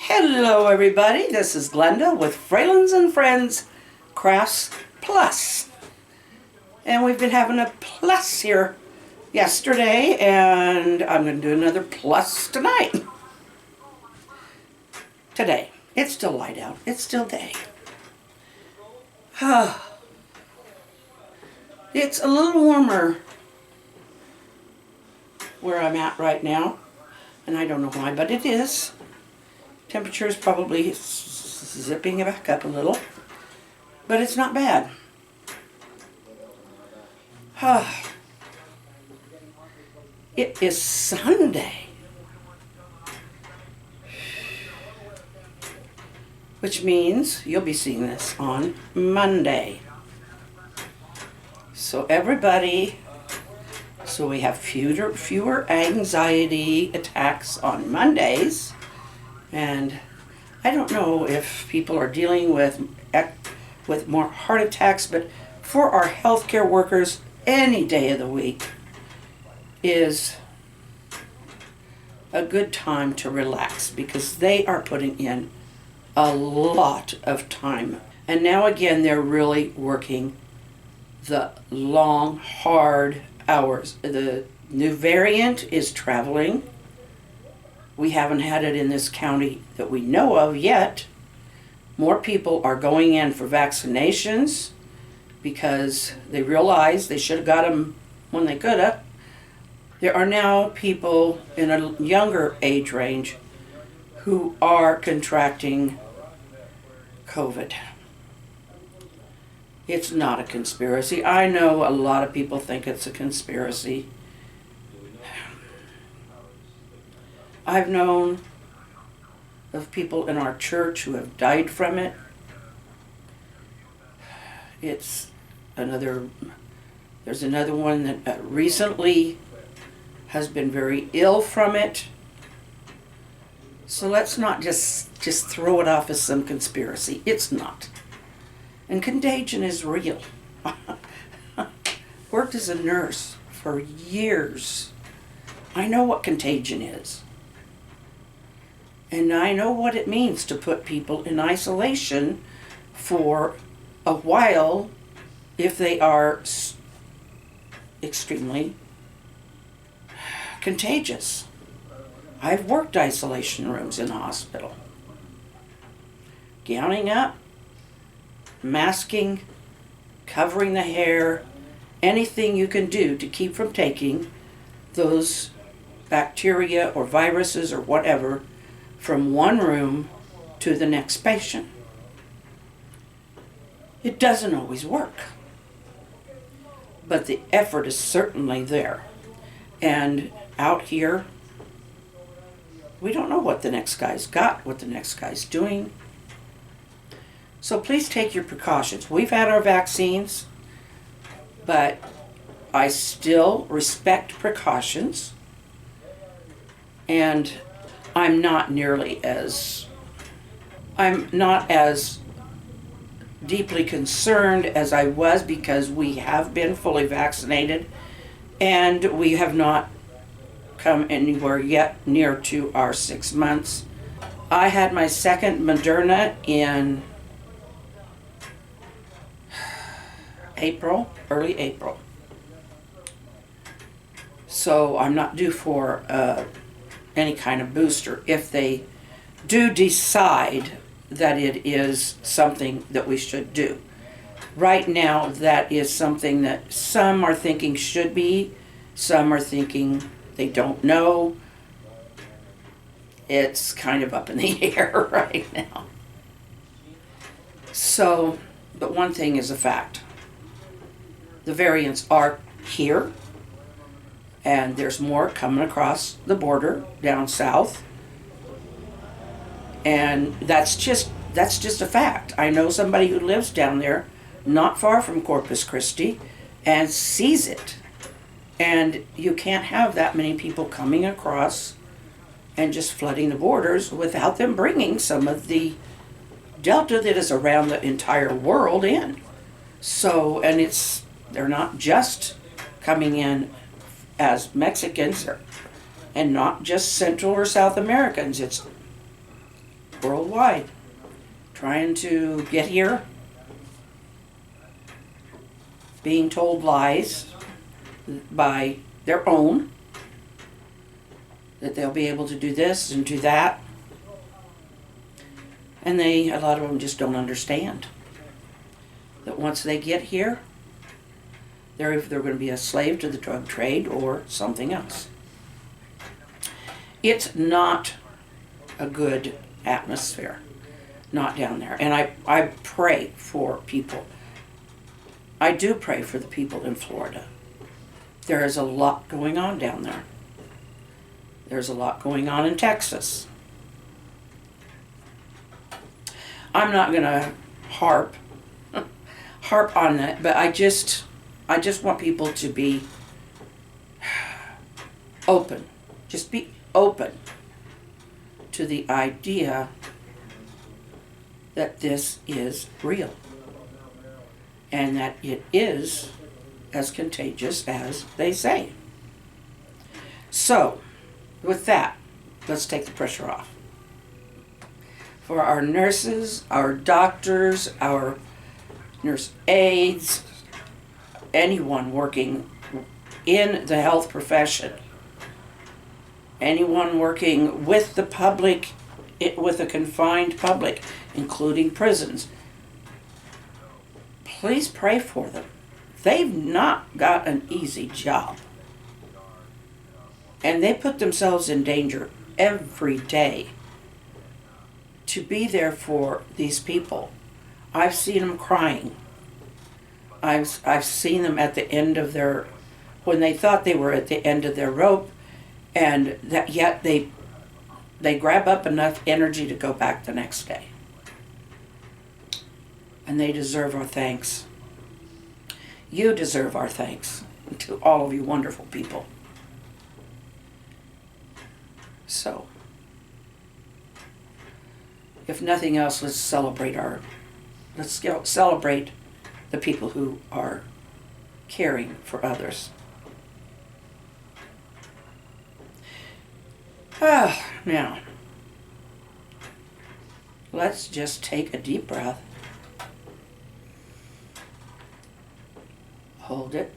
Hello everybody, this is Glenda with Fralins and Friends Crafts Plus. And we've been having a plus here yesterday, and I'm going to do another plus tonight. Today. It's still light out. It's still day. It's a little warmer where I'm at right now, and I don't know why, but it is. Temperature is probably zipping it back up a little, but it's not bad. It is Sunday, which means you'll be seeing this on Monday. So we have fewer anxiety attacks on Mondays. And I don't know if people are dealing with more heart attacks, but for our healthcare workers, any day of the week is a good time to relax because they are putting in a lot of time. And now again, they're really working the long, hard hours. The new variant is traveling. We haven't had it in this county that we know of yet. More people are going in for vaccinations because they realize they should have got them when they could have. There are now people in a younger age range who are contracting COVID. It's not a conspiracy. I know a lot of people think it's a conspiracy. I've known of people in our church who have died from it. There's another one that recently has been very ill from it. So let's not just throw it off as some conspiracy. It's not. And contagion is real. Worked as a nurse for years. I know what contagion is. And I know what it means to put people in isolation for a while if they are extremely contagious. I've worked isolation rooms in the hospital. Gowning up, masking, covering the hair, anything you can do to keep from taking those bacteria or viruses or whatever from one room to the next patient. It doesn't always work, but the effort is certainly there. And out here, we don't know what the next guy's got, what the next guy's doing. So please take your precautions. We've had our vaccines, but I still respect precautions, and I'm not as deeply concerned as I was because we have been fully vaccinated and we have not come anywhere yet near to our 6 months. I had my second Moderna in early April. So I'm not due for any kind of booster if they do decide that it is something that we should do. Right now, that is something that some are thinking should be, some are thinking they don't know. It's kind of up in the air right now. So, but one thing is a fact. The variants are here, and there's more coming across the border down south. And that's just a fact. I know somebody who lives down there, not far from Corpus Christi, and sees it. And you can't have that many people coming across and just flooding the borders without them bringing some of the delta that is around the entire world in. So, and they're not just coming in as Mexicans and not just Central or South Americans. It's worldwide, trying to get here, being told lies by their own, that they'll be able to do this and do that. And a lot of them just don't understand that once they get here, they're going to be a slave to the drug trade or something else. It's not a good atmosphere, not down there. And I pray for people. I do pray for the people in Florida. There is a lot going on down there. There's a lot going on in Texas. I'm not going to harp on that, but I just want people to be open. Just be open to the idea that this is real and that it is as contagious as they say. So, with that, let's take the pressure off. For our nurses, our doctors, our nurse aides, anyone working in the health profession, anyone working with the public, with a confined public, including prisons, please pray for them. They've not got an easy job. And they put themselves in danger every day to be there for these people. I've seen them crying. I've seen them at the end of their, when they thought they were at the end of their rope, and that yet they grab up enough energy to go back the next day. And they deserve our thanks. You deserve our thanks, to all of you wonderful people. So, if nothing else, let's celebrate the people who are caring for others. Now, let's just take a deep breath. Hold it.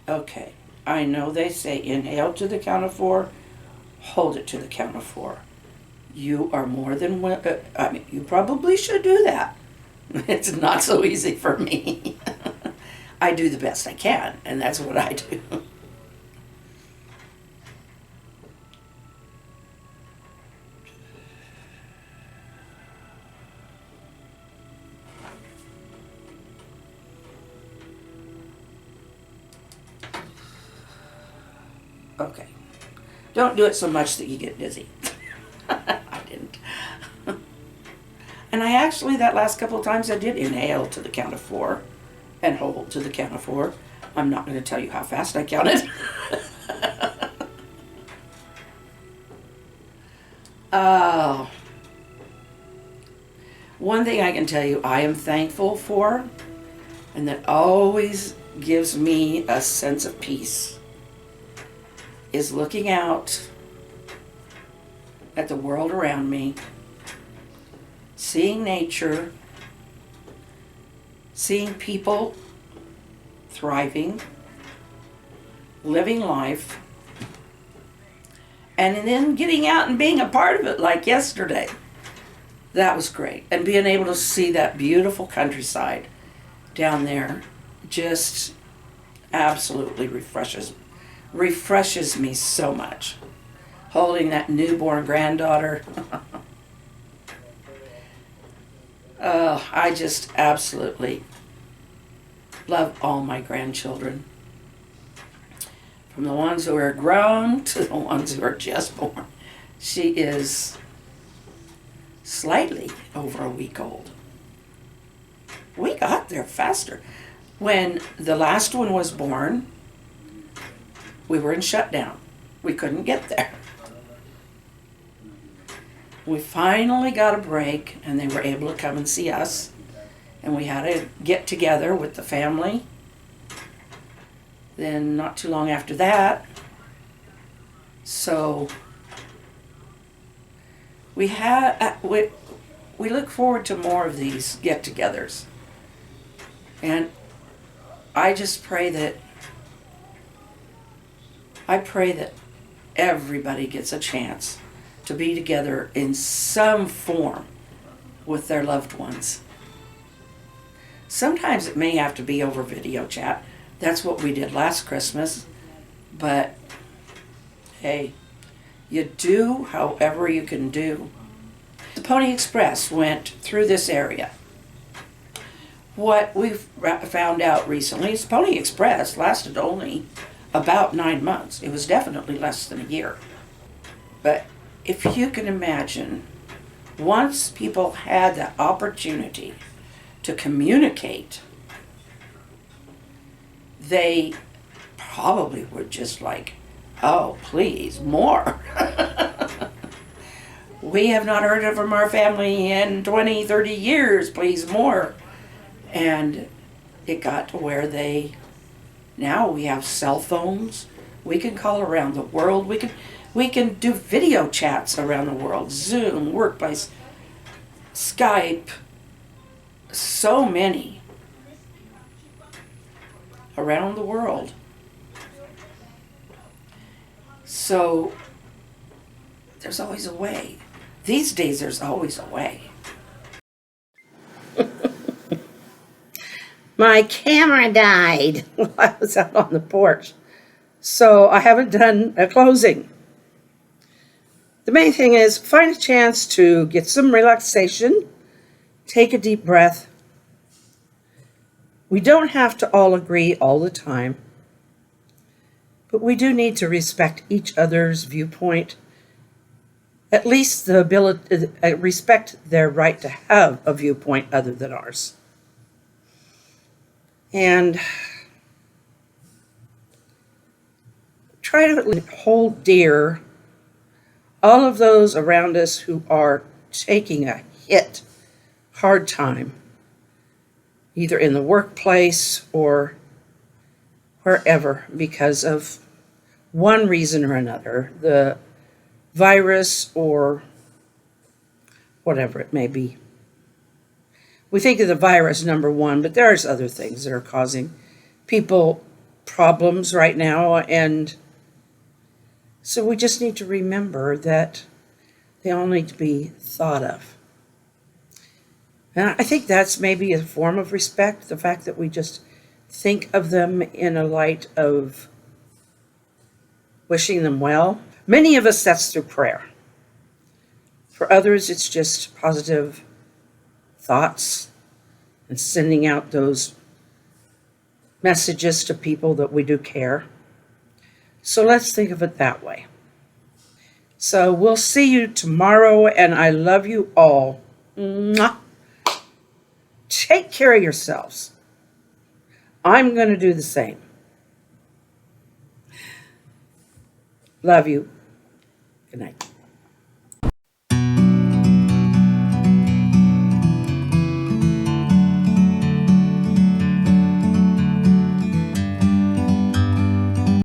Okay, I know they say inhale to the count of 4, hold it to the count of 4. You are more than you probably should do that. It's not so easy for me. I do the best I can, and that's what I do. Okay. Don't do it so much that you get dizzy. I didn't. And I actually, that last couple of times, I did inhale to the count of 4 and hold to the count of 4. I'm not going to tell you how fast I counted. One thing I can tell you I am thankful for, and that always gives me a sense of peace, is looking out at the world around me, seeing nature, seeing people thriving, living life, and then getting out and being a part of it like yesterday. That was great. And being able to see that beautiful countryside down there just absolutely refreshes me so much. Holding that newborn granddaughter. Oh, I just absolutely love all my grandchildren. From the ones who are grown to the ones who are just born. She is slightly over a week old. We got there faster. When the last one was born, we were in shutdown. We couldn't get there. We finally got a break, and they were able to come and see us and we had a get together with the family. Then not too long after that, so we look forward to more of these get-togethers, and I pray that everybody gets a chance to be together in some form with their loved ones. Sometimes it may have to be over video chat. That's what we did last Christmas. But hey, you do however you can do. The Pony Express went through this area. What we've found out recently is Pony Express lasted only about 9 months. It was definitely less than a year. But if you can imagine, once people had the opportunity to communicate, they probably were just like, oh, please, more. We have not heard from our family in 20, 30 years, please, more. And it got to where now we have cell phones. We can call around the world. We can do video chats around the world. Zoom, Workplace, Skype, so many around the world. So there's always a way. These days there's always a way. My camera died while I was out on the porch, so I haven't done a closing. The main thing is find a chance to get some relaxation, take a deep breath. We don't have to all agree all the time, but we do need to respect each other's viewpoint, at least the ability, respect their right to have a viewpoint other than ours. And try to hold dear all of those around us who are taking a hard time, either in the workplace or wherever, because of one reason or another, the virus or whatever it may be. We think of the virus number one, but there's other things that are causing people problems right now, and so we just need to remember that they all need to be thought of. And I think that's maybe a form of respect, the fact that we just think of them in a light of wishing them well. Many of us, that's through prayer. For others, it's just positive thoughts and sending out those messages to people that we do care. So let's think of it that way. So we'll see you tomorrow, and I love you all. Mwah. Take care of yourselves. I'm going to do the same. Love you. Good night.